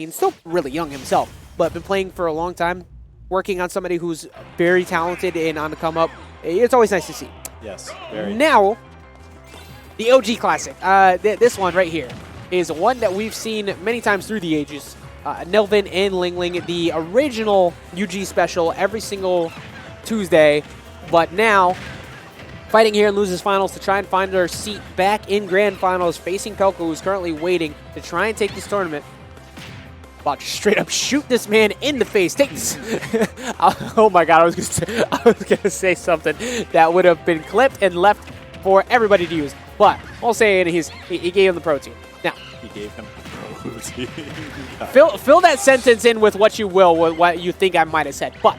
He's still really young himself, but been playing for a long time, working on somebody who's very talented and on the come up. It's always nice to see. Yes, very. Now, the OG Classic. This one right here is one that we've seen many times through the ages. Nelvin and LingLing, the original UG special every single Tuesday, but now fighting here in Losers Finals to try and find their seat back in Grand Finals, facing Pelko, who's currently waiting to try and take this tournament. About to straight up shoot this man in the face. Take this. Oh my God, I was gonna say something that would have been clipped and left for everybody to use. But I'll say it, he gave him the protein. Now, he gave him protein. fill that sentence in with what you will, with what you think I might have said. But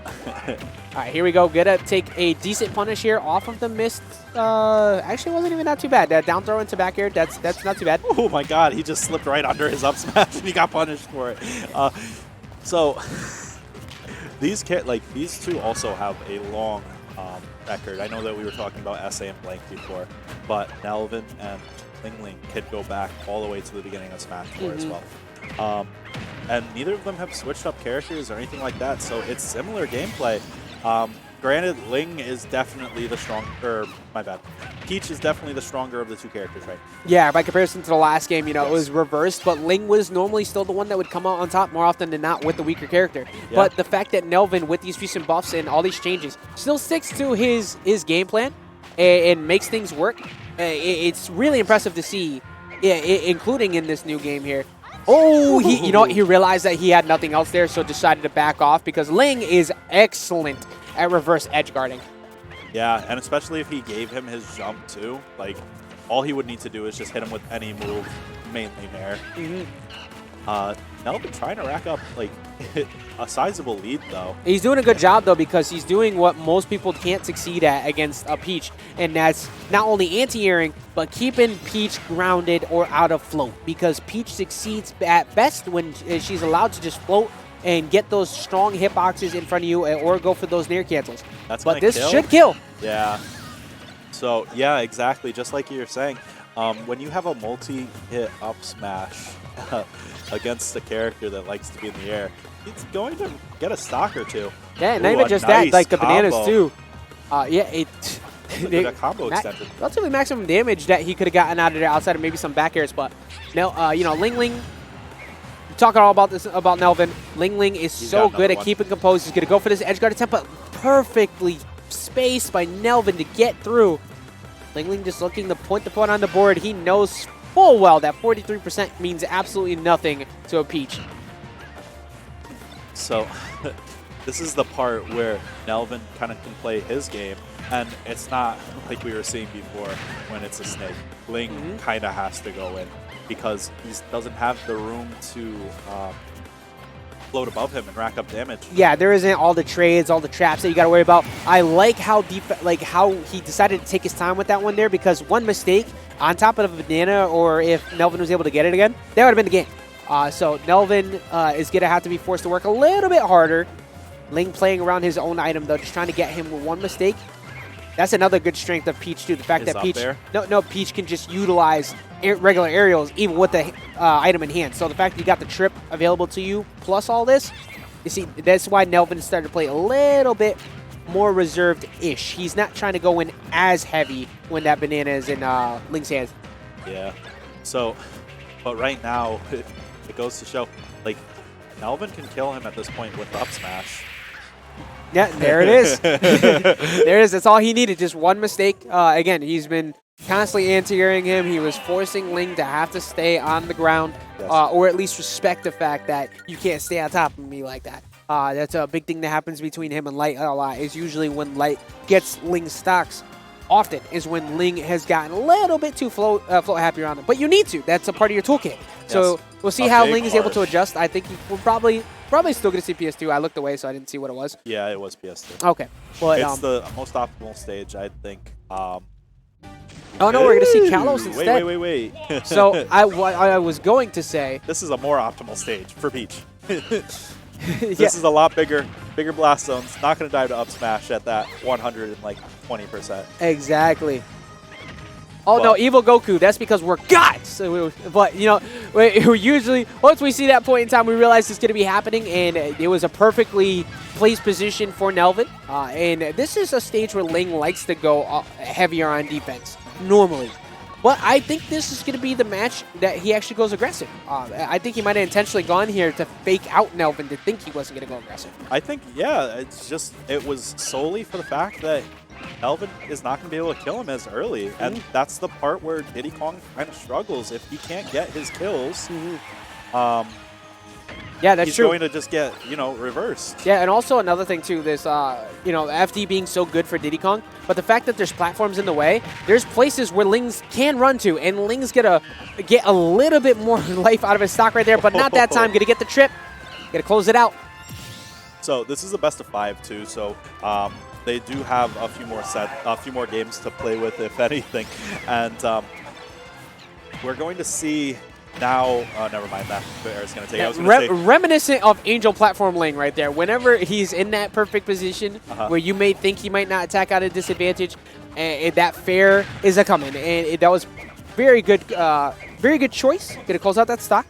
all right, here we go. Gonna take a decent punish here off of the missed. Actually, wasn't even not too bad. That down throw into back air, that's not too bad. Oh my God, he just slipped right under his up smash and he got punished for it. So these two also have a long record. I know that we were talking about SA and Blank before, but Nelvin and LingLing could go back all the way to the beginning of Smash 4 as well. And neither of them have switched up characters or anything like that, so it's similar gameplay. Granted, Ling is definitely the stronger, Peach is definitely the stronger of the two characters, right? Yeah, by comparison to the last game, you know, it was reversed, but Ling was normally still the one that would come out on top more often than not with the weaker character. Yeah. But the fact that Nelvin, with these recent buffs and all these changes, still sticks to his game plan and makes things work, it's really impressive to see, including in this new game here. Oh, he realized that he had nothing else there, so decided to back off because Ling is excellent at reverse edge guarding. Yeah, and especially if he gave him his jump too, like all he would need to do is just hit him with any move, mainly Nair. Nelvin trying to rack up like a sizable lead though. He's doing a good job though because he's doing what most people can't succeed at against a Peach, and that's not only anti-airing but keeping Peach grounded or out of float, because Peach succeeds at best when she's allowed to just float and get those strong hitboxes in front of you or go for those Nair cancels. But this should kill. Yeah. So yeah, exactly. Just like you were saying, when you have a multi-hit up smash against a character that likes to be in the air, it's going to get a stock or two. Yeah, not even just that, like the bananas too. A combo extension. Relatively maximum damage that he could have gotten out of there outside of maybe some back airs, but no, you know, LingLing. Talking all about this about Nelvin. LingLing is so good at keeping composed. He's gonna go for this edge guard attempt, but perfectly spaced by Nelvin to get through. LingLing just looking to point the point on the board. He knows full well that 43% means absolutely nothing to a Peach. So this is the part where Nelvin kind of can play his game, and it's not like we were seeing before when it's a snake. Ling kind of has to go in, because he doesn't have the room to float above him and rack up damage. Yeah, there isn't all the trades, all the traps that you got to worry about. I like how how he decided to take his time with that one there, because one mistake on top of a banana, or if Nelvin was able to get it again, that would have been the game. So Nelvin is going to have to be forced to work a little bit harder. Ling playing around his own item though, just trying to get him with one mistake. That's another good strength of Peach too. The fact that Peach can just utilize regular aerials even with the item in hand. So the fact that you got the trip available to you plus all this, you see, that's why Nelvin started to play a little bit more reserved-ish. He's not trying to go in as heavy when that banana is in Ling's hands. Yeah. So, but right now, it goes to show, like, Nelvin can kill him at this point with up smash. Yeah, there it is. There it is. That's all he needed. Just one mistake. Again, he's been constantly anti-airing him. He was forcing Ling to have to stay on the ground, or at least respect the fact that you can't stay on top of me like that. That's a big thing that happens between him and Light a lot, is usually when Light gets Ling's stocks. Often is when Ling has gotten a little bit too float happy around him. But you need to. That's a part of your toolkit. So we'll see how Ling is able to adjust. I think we're probably still going to see PS2. I looked away, so I didn't see what it was. Yeah, it was PS2. Okay. Well, it's the most optimal stage, I think. Oh, no, we're going to see Kalos instead. Wait. So I was going to say... This is a more optimal stage for Peach. This is a lot bigger blast zones. Not going to dive to up smash at that 120%. Exactly. Oh, no, Evil Goku. That's because we're gods. So but, you know, we usually, once we see that point in time, we realize it's going to be happening, and it was a perfectly placed position for nelvin. And this is a stage where Ling likes to go heavier on defense, normally. But I think this is going to be the match that he actually goes aggressive. I think he might have intentionally gone here to fake out nelvin to think he wasn't going to go aggressive. I think, yeah, it was solely for the fact that nelvin is not going to be able to kill him as early. And that's the part where Diddy Kong kind of struggles. If he can't get his kills, yeah, that's true. He's going to just get, you know, reversed. Yeah, and also another thing, too, this, you know, FD being so good for Diddy Kong, but the fact that there's platforms in the way, there's places where Ling's can run to, and Ling's going to get a little bit more life out of his stock right there, but not that time. Going to get the trip. Going to close it out. So this is the best of 5, too, so they do have a few more games to play with, if anything. And we're going to see... Now, never mind that. I was going to take. I was going to say reminiscent of Angel Platform Ling right there. Whenever he's in that perfect position where you may think he might not attack out of disadvantage, and that fair is a coming, and that was very good choice. Gonna close out that stock.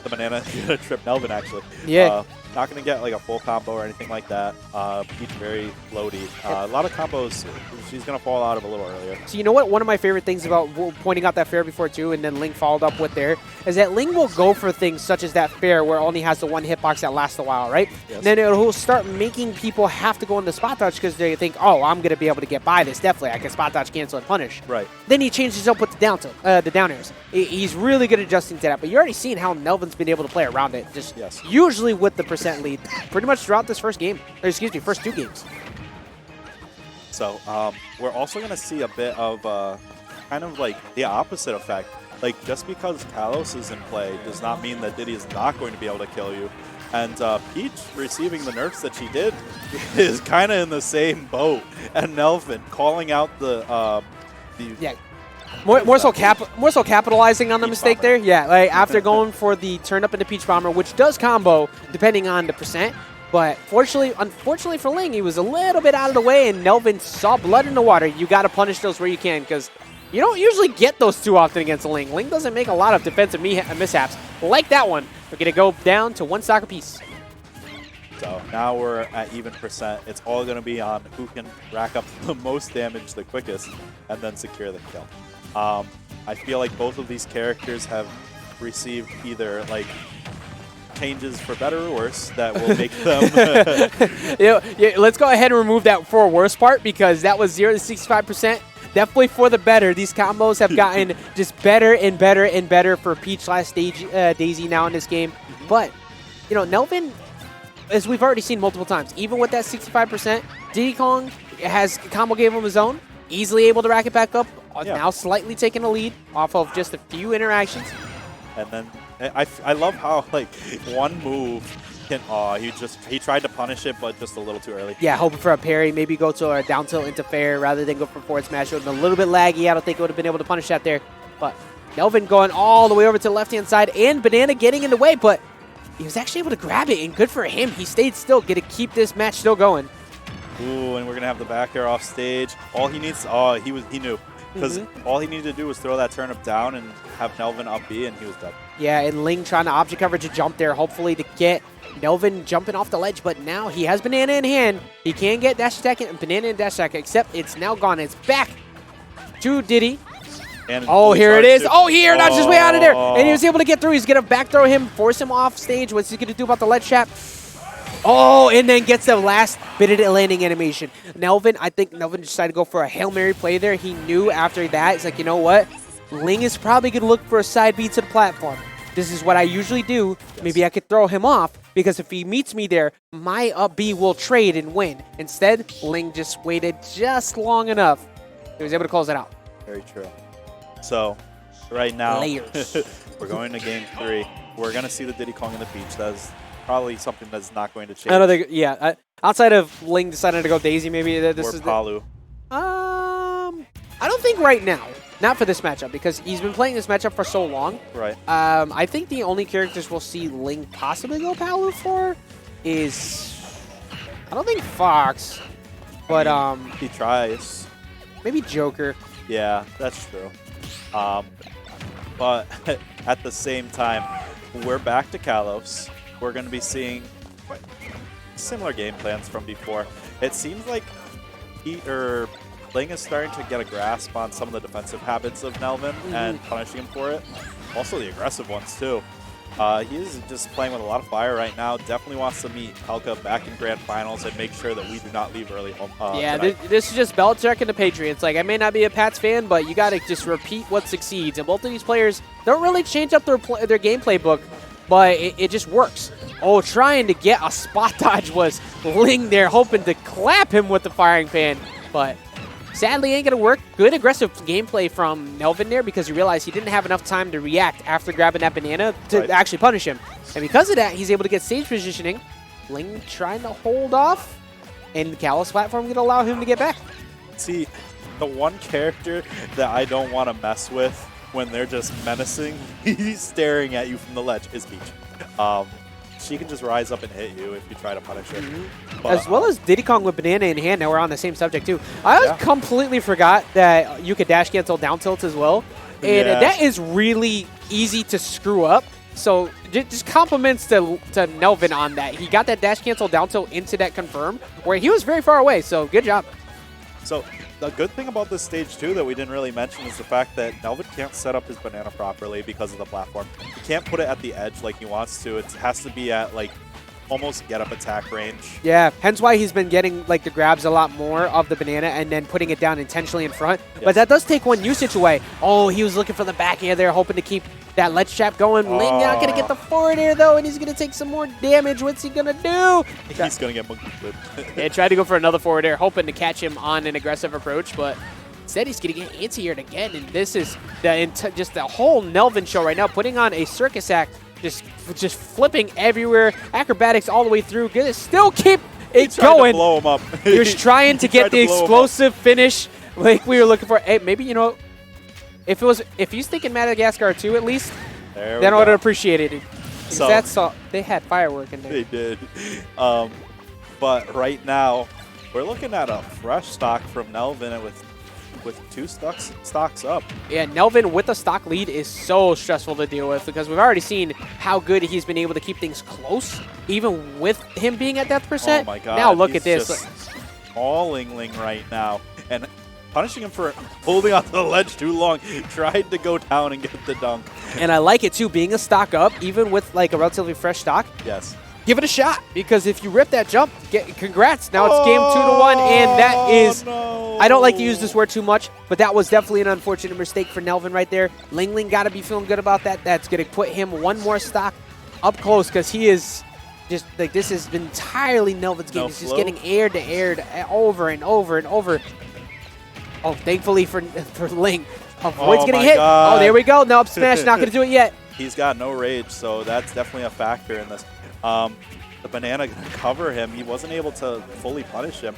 The banana gonna trip nelvin actually. Yeah. Not going to get like a full combo or anything like that. Peach very floaty. A lot of combos, she's going to fall out of a little earlier. So you know what? One of my favorite things about pointing out that fair before too, and then Ling followed up with there, is that Ling will go for things such as that fair where it only has the one hitbox that lasts a while, right? Yes. And then it'll start making people have to go into spot dodge because they think, oh, I'm going to be able to get by this. Definitely, I can spot dodge, cancel, and punish. Right. Then he changes up with the down tilt, the down airs. He's really good at adjusting to that. But you're already seeing how nelvin's been able to play around it. Just usually with the percent lead, pretty much throughout this first game, or excuse me, first 2 games. So we're also going to see a bit of kind of like the opposite effect. Like just because Kalos is in play does not mean that Diddy is not going to be able to kill you. And Peach receiving the nerfs that she did is kind of in the same boat. And nelvin calling out the yeah. More so capitalizing on the mistake there. Yeah, like after going for the turn up into Peach Bomber, which does combo depending on the percent. But unfortunately for Ling, he was a little bit out of the way, and nelvin saw blood in the water. You got to punish those where you can, because you don't usually get those too often against Ling. Ling doesn't make a lot of defensive mishaps like that one. We're going to go down to 1 stock apiece. So now we're at even percent. It's all going to be on who can rack up the most damage the quickest and then secure the kill. I feel like both of these characters have received either like changes for better or worse that will make them. Let's go ahead and remove that for worse part, because that was 0 to 65%. Definitely for the better. These combos have gotten just better and better and better for Peach / Daisy now in this game. But you know, nelvin, as we've already seen multiple times, even with that 65%, Diddy Kong has combo game of his own, easily able to rack it back up. Now slightly taking a lead off of just a few interactions. And then I love how like one move can he tried to punish it, but just a little too early. Yeah, hoping for a parry, maybe go to a down tilt into fair rather than go for forward smash. It would have been a little bit laggy. I don't think it would have been able to punish that there. But nelvin going all the way over to the left-hand side, and Banana getting in the way, but he was actually able to grab it, and good for him. He stayed still, get to keep this match still going. Ooh, and we're gonna have the back air off stage. All he needs, he knew. Because all he needed to do was throw that turnip down and have nelvin up B, and he was dead. Yeah, and Ling trying to object coverage a jump there, hopefully to get nelvin jumping off the ledge. But now he has Banana in hand. He can get dash attack and Banana and dash attack, except it's now gone. It's back to Diddy. And here it is. Oh, he air dodged his way out of there. And he was able to get through. He's going to back throw him, force him off stage. What's he going to do about the ledge trap? Oh, and then gets the last bit of the landing animation. nelvin, I think nelvin decided to go for a Hail Mary play there. He knew after that, he's like, you know what? Ling is probably going to look for a side B to the platform. This is what I usually do. Maybe I could throw him off, because if he meets me there, my up B will trade and win. Instead, Ling just waited just long enough. He was able to close it out. Very true. So, right now, Layers. We're going to game 3. We're going to see the Diddy Kong in the Peach. That's probably something that's not going to change. I don't think, yeah. Outside of Ling deciding to go Daisy, maybe this is Palu. I don't think right now. Not for this matchup, because he's been playing this matchup for so long. Right. I think the only characters we'll see Ling possibly go Palu for is, I don't think Fox, but he tries. Maybe Joker. Yeah, that's true. But at the same time, we're back to Kalos. We're going to be seeing quite similar game plans from before. It seems like Ling is starting to get a grasp on some of the defensive habits of Nelvin and punishing him for it. Also the aggressive ones too. He is just playing with a lot of fire right now. Definitely wants to meet Helka back in Grand Finals and make sure that we do not leave early home. Yeah, this is just Belichick and the Patriots. Like, I may not be a Pats fan, but you got to just repeat what succeeds. And both of these players don't really change up their gameplay book, but it just works. Oh, trying to get a spot dodge was Ling there, hoping to clap him with the firing pan, but sadly ain't going to work. Good aggressive gameplay from Nelvin there because he realized he didn't have enough time to react after grabbing that banana to actually punish him. And because of that, he's able to get stage positioning. Ling trying to hold off, and the Kalos platform going to allow him to get back. See, the one character that I don't want to mess with when they're just menacing, he's staring at you from the ledge, is Peach. She can just rise up and hit you if you try to punish her. But, as well as Diddy Kong with banana in hand. Now we're on the same subject too. I completely forgot that you could dash cancel down tilt as well. And that is really easy to screw up. So just compliments to Nelvin on that. He got that dash cancel down tilt into that confirm where he was very far away. So good job. So the good thing about this stage, too, that we didn't really mention is the fact that Nelvin can't set up his banana properly because of the platform. He can't put it at the edge like he wants to. It has to be at, like, almost get-up attack range. Yeah, hence why he's been getting, like, the grabs a lot more of the banana and then putting it down intentionally in front. Yes. But that does take one usage away. Oh, he was looking for the back air there, hoping to keep that ledge trap going. Ling not going to get the forward air, though, and he's going to take some more damage. What's he going to do? He's going to get monkey flip. Yeah, tried to go for another forward air, hoping to catch him on an aggressive approach, but instead he's going to get anti-aired again, and this is just the whole Nelvin show right now, putting on a circus act, just flipping everywhere, acrobatics all the way through. Gonna still keep it going. To blow him up. He was trying to get the explosive finish like we were looking for. Hey, maybe, you know, if he's thinking Madagascar 2 at least, then I would have appreciated it. So that's all. They had firework in there. They did. But right now, we're looking at a fresh stock from Nelvin with 2 stocks up. Yeah, Nelvin with a stock lead is so stressful to deal with because we've already seen how good he's been able to keep things close, even with him being at death percent. Oh my god. Now look at this. All LingLing right now. And punishing him for holding onto the ledge too long. Tried to go down and get the dunk. And I like it too, being a stock up, even with like a relatively fresh stock. Yes. Give it a shot, because if you rip that jump, congrats. Now it's game 2-1, and that is, I don't like to use this word too much, but that was definitely an unfortunate mistake for Nelvin right there. LingLing got to be feeling good about that. That's going to put him one more stock up close, because he is just, like, this has been entirely Nelvin's game. He's just getting aired to aired over and over and over. Oh, thankfully for Ling. Avoids getting hit. God. Oh, there we go. No up smash, not going to do it yet. He's got no rage, so that's definitely a factor in this. The banana going to cover him. He wasn't able to fully punish him.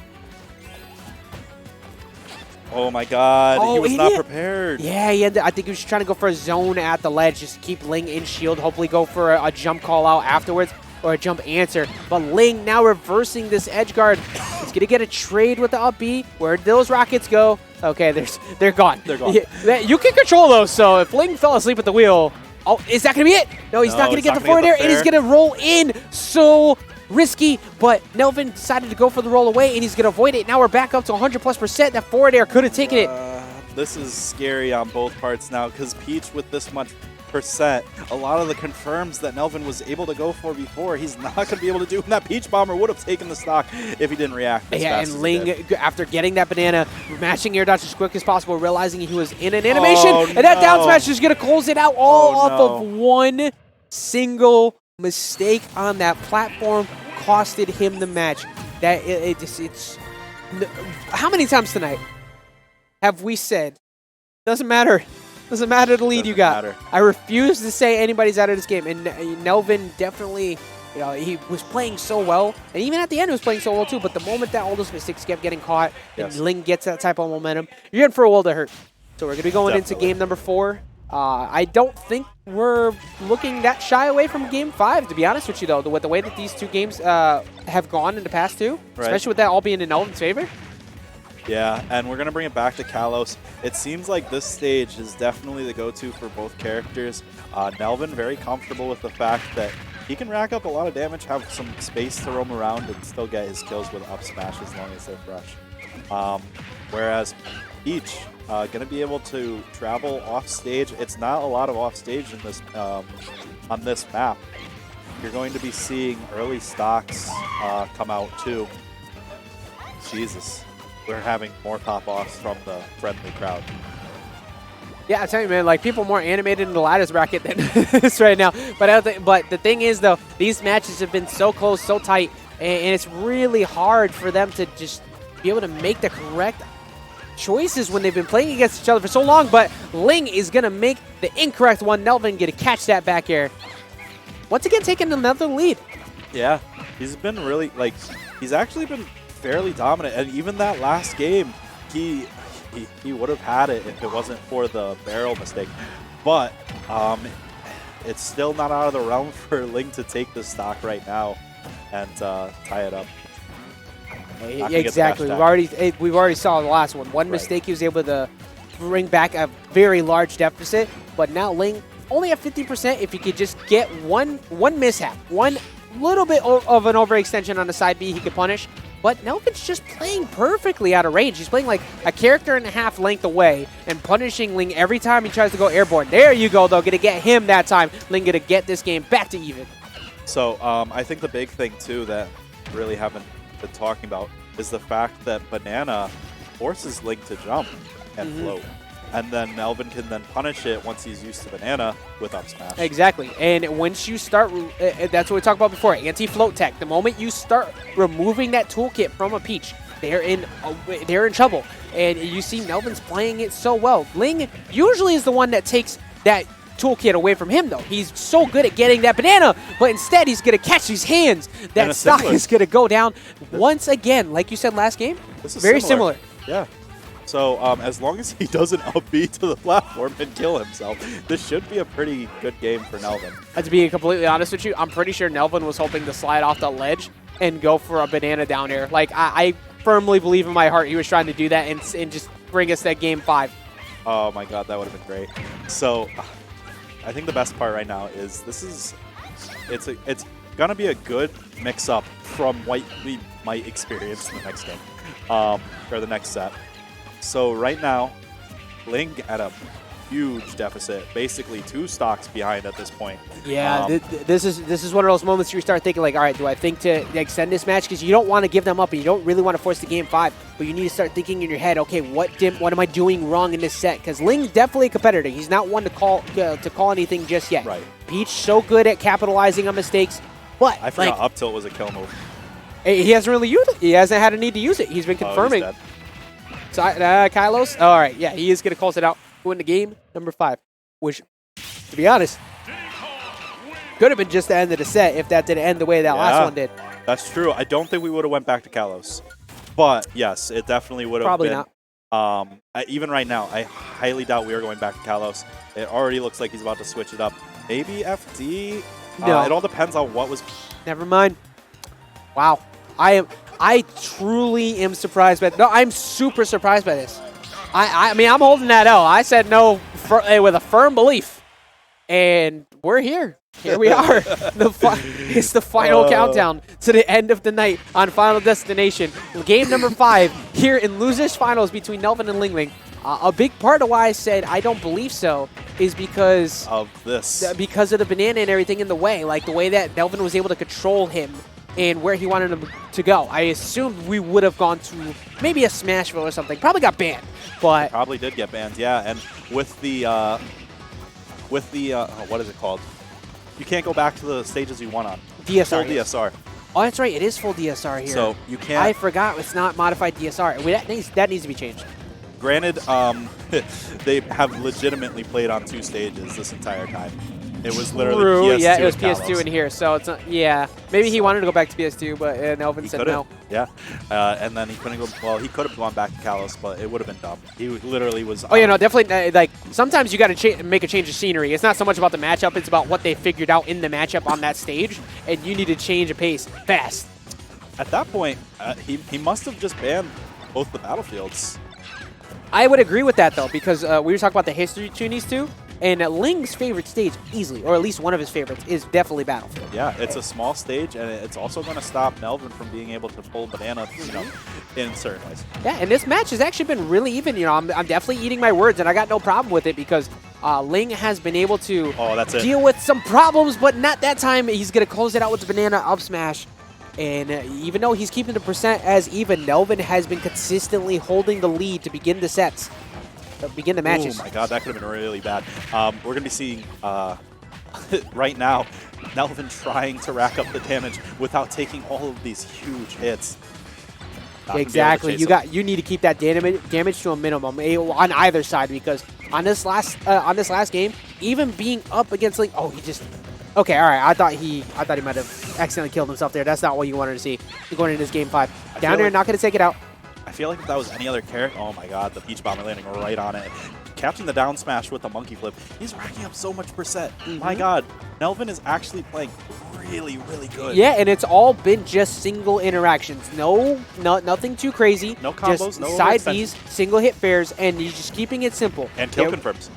Oh my god, he was not prepared. Yeah, I think he was trying to go for a zone at the ledge, just keep Ling in shield, hopefully go for a jump call out afterwards, or a jump answer. But Ling now reversing this edge guard. He's going to get a trade with the up B. Where'd those rockets go? Okay, they're gone. They're gone. You can control those, so if Ling fell asleep at the wheel, oh, is that going to be it? No, he's not going to get the forward air, and he's going to roll in. So risky, but Nelvin decided to go for the roll away, and he's going to avoid it. Now we're back up to 100+%. That forward air could have taken it. This is scary on both parts now, because Peach with this much percent, a lot of the confirms that Nelvin was able to go for before, he's not going to be able to do. And that Peach Bomber would have taken the stock if he didn't react as fast and Ling, after getting that banana, matching air dodge as quick as possible, realizing he was in an animation, and that down smash is going to close it out all off of one single mistake on that platform, costed him the match. That it's how many times tonight have we said, doesn't matter. Doesn't matter the lead you got. I refuse to say anybody's out of this game. And Nelvin definitely, you know, he was playing so well. And even at the end, he was playing so well too. But the moment that all those mistakes kept getting caught, and Ling gets that type of momentum, you're in for a world of hurt. So we're going to be going into game number 4. I don't think we're looking that shy away from game 5, to be honest with you, though. With the way that these two games have gone in the past two, especially with that all being in Nelvin's favor. Yeah, and we're going to bring it back to Kalos. It seems like this stage is definitely the go-to for both characters. Nelvin, very comfortable with the fact that he can rack up a lot of damage, have some space to roam around, and still get his kills with up smash as long as they're fresh. Whereas Peach, going to be able to travel off stage. It's not a lot of off stage in this on this map. You're going to be seeing early stocks come out too. Jesus, we're having more pop-offs from the friendly crowd. Yeah, I tell you, man, like people more animated in the lattice bracket than this right now. But I don't think, but the thing is, though, these matches have been so close, so tight, and it's really hard for them to just be able to make the correct choices when they've been playing against each other for so long. But Ling is going to make the incorrect one. Nelvin get to catch that back air. Once again, taking another lead. Yeah, he's been really, like, he's actually been fairly dominant. And even that last game, he would have had it if it wasn't for the barrel mistake. But it's still not out of the realm for Ling to take the stock right now and tie it up. Exactly. We've already saw the last one. One mistake, he was able to bring back a very large deficit. But now Ling only at 50%. If he could just get one mishap, one little bit of an overextension on the side B, he could punish. But Nelvin's just playing perfectly out of range. He's playing like a character and a half length away and punishing Ling every time he tries to go airborne. There you go, though. Gonna get him that time. Ling gonna get this game back to even. So I think the big thing, too, that really haven't been talking about is the fact that Banana forces Ling to jump and float. And then Nelvin can then punish it once he's used to Banana with up smash. Exactly. And once you start, that's what we talked about before, anti-float tech. The moment you start removing that toolkit from a Peach, they're in trouble. And you see Nelvin's playing it so well. Ling usually is the one that takes that toolkit away from him, though. He's so good at getting that banana, but instead he's going to catch these hands. That stock is going to go down once again. Like you said last game, this is very similar. Yeah. So as long as he doesn't up B to the platform and kill himself, this should be a pretty good game for Nelvin. To be completely honest with you, I'm pretty sure Nelvin was hoping to slide off the ledge and go for a banana down air. Like, I firmly believe in my heart he was trying to do that and just bring us that game 5. Oh my god, that would have been great. So I think the best part right now is it's going to be a good mix-up from what we might experience in the next game, or the next set. So right now, Ling at a huge deficit, basically 2 stocks behind at this point. Yeah, this is one of those moments where you start thinking like, all right, do I think to extend this match? Because you don't want to give them up, and you don't really want to force the game 5. But you need to start thinking in your head, okay, what am I doing wrong in this set? Because Ling's definitely a competitor. He's not one to call anything just yet. Right. Peach so good at capitalizing on mistakes, but I forgot up tilt was a kill move. He hasn't really used it. He hasn't had a need to use it. He's been confirming. He's dead. So, Kylos? All right, yeah, he is going to close it out. Win the game, number 5. Which, to be honest, could have been just the end of the set if that didn't end the way that last one did. That's true. I don't think we would have went back to Kalos. But, yes, it definitely would have Probably been. Not. Even right now, I highly doubt we are going back to Kalos. It already looks like he's about to switch it up. Maybe FD? No. It all depends on what was... Never mind. Wow. I truly am surprised by... No, I'm super surprised by this. I mean, I'm holding that L. I said no with a firm belief. And we're here. Here we are. It's the final countdown to the end of the night on Final Destination. Game number 5 here in Losers Finals between Nelvin and LingLing. A big part of why I said I don't believe so is because of this. Because of the banana and everything in the way. Like the way that Nelvin was able to control him and where he wanted him to go. I assumed we would have gone to maybe a Smashville or something. Probably got banned, but... It probably did get banned, yeah. And with the what is it called? You can't go back to the stages you won on. DSR. Full DSR. Oh, that's right. It is full DSR here. So you can't... I forgot it's not modified DSR. That needs to be changed. Granted, they have legitimately played on 2 stages this entire time. It was literally PS2. Yeah, it was PS2 in here, so it's not, yeah. Maybe he wanted to go back to PS2, but Nelvin said no. Yeah, and then he couldn't go. Well, he could have gone back to Kalos, but it would have been dumb. He literally was. Oh yeah, no, definitely. Like sometimes you got to make a change of scenery. It's not so much about the matchup; it's about what they figured out in the matchup on that stage, and you need to change a pace fast. At that point, he must have just banned both the battlefields. I would agree with that, though, because we were talking about the history between these two, and Ling's favorite stage, easily, or at least one of his favorites, is definitely Battlefield. Yeah, it's a small stage, and it's also going to stop Nelvin from being able to pull Banana, you know, in certain ways. Yeah, and this match has actually been really even. You know, I'm definitely eating my words, and I got no problem with it because Ling has been able to deal with some problems, but not that time. He's going to close it out with the Banana up smash. And even though he's keeping the percent as even, Nelvin has been consistently holding the lead to begin the sets, begin the matches. Oh my god, that could have been really bad. We're going to be seeing right now Nelvin trying to rack up the damage without taking all of these huge hits. Exactly. You need to keep that damage to a minimum on either side, because on this last game, even being up against Ling, oh, he just. Okay, all right. I thought he might have accidentally killed himself there. That's not what you wanted to see. You're going into this game 5. Down there, not going to take it out. I feel like if that was any other character, oh my god, the Peach Bomber landing right on it. Catching the down smash with the monkey flip. He's racking up so much percent. My god, Nelvin is actually playing really, really good. Yeah, and it's all been just single interactions. Nothing too crazy. No combos, just no side Bs, single hit fairs, and he's just keeping it simple. And kill confirms.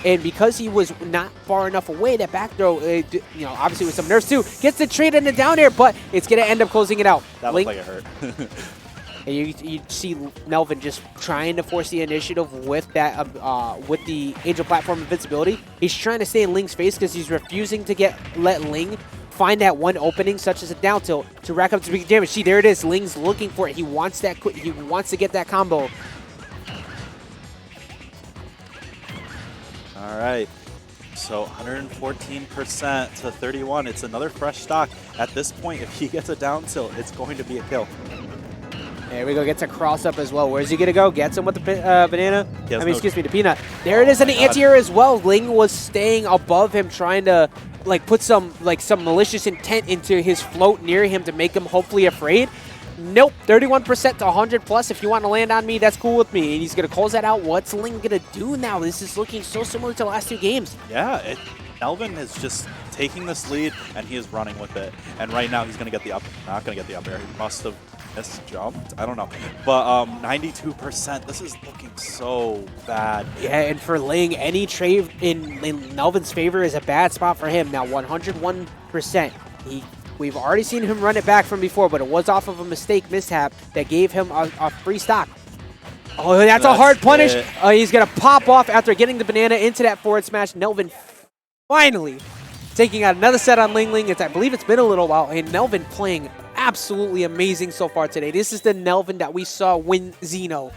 And because he was not far enough away, that back throw, you know, obviously with some nerfs too, gets the trade in the down air, but it's going to end up closing it out. That looked like it hurt. And you see Nelvin just trying to force the initiative with that, with the Angel Platform invincibility. He's trying to stay in Ling's face because he's refusing to let Ling find that one opening, such as a down tilt, to rack up the big damage. See, there it is. Ling's looking for it. He wants that. He wants to get that combo. All right, so 114% to 31. It's another fresh stock. At this point, if he gets a down tilt, it's going to be a kill. There we go. Gets a cross up as well. Where's he going to go? Gets him with the banana? Excuse me, the peanut. There it is in the anti-air as well. Ling was staying above him, trying to put some malicious intent into his float near him to make him hopefully afraid. Nope, 31% to 100 plus. If you want to land on me, that's cool with me. And he's going to close that out. What's Ling going to do now? This is looking so similar to the last 2 games. Yeah, Nelvin is just taking this lead, and he is running with it. And right now, he's going to get the up. Not going to get the up air. He must have misjumped. I don't know. But 92%. This is looking so bad. Yeah, and for Ling, any trade in Nelvin's favor is a bad spot for him. Now, 101%. We've already seen him run it back from before, but it was off of a mishap that gave him a free stock. Oh, that's a hard punish. He's going to pop off after getting the banana into that forward smash. Nelvin finally taking out another set on LingLing. I believe it's been a little while, and Nelvin playing absolutely amazing so far today. This is the Nelvin that we saw win Xeno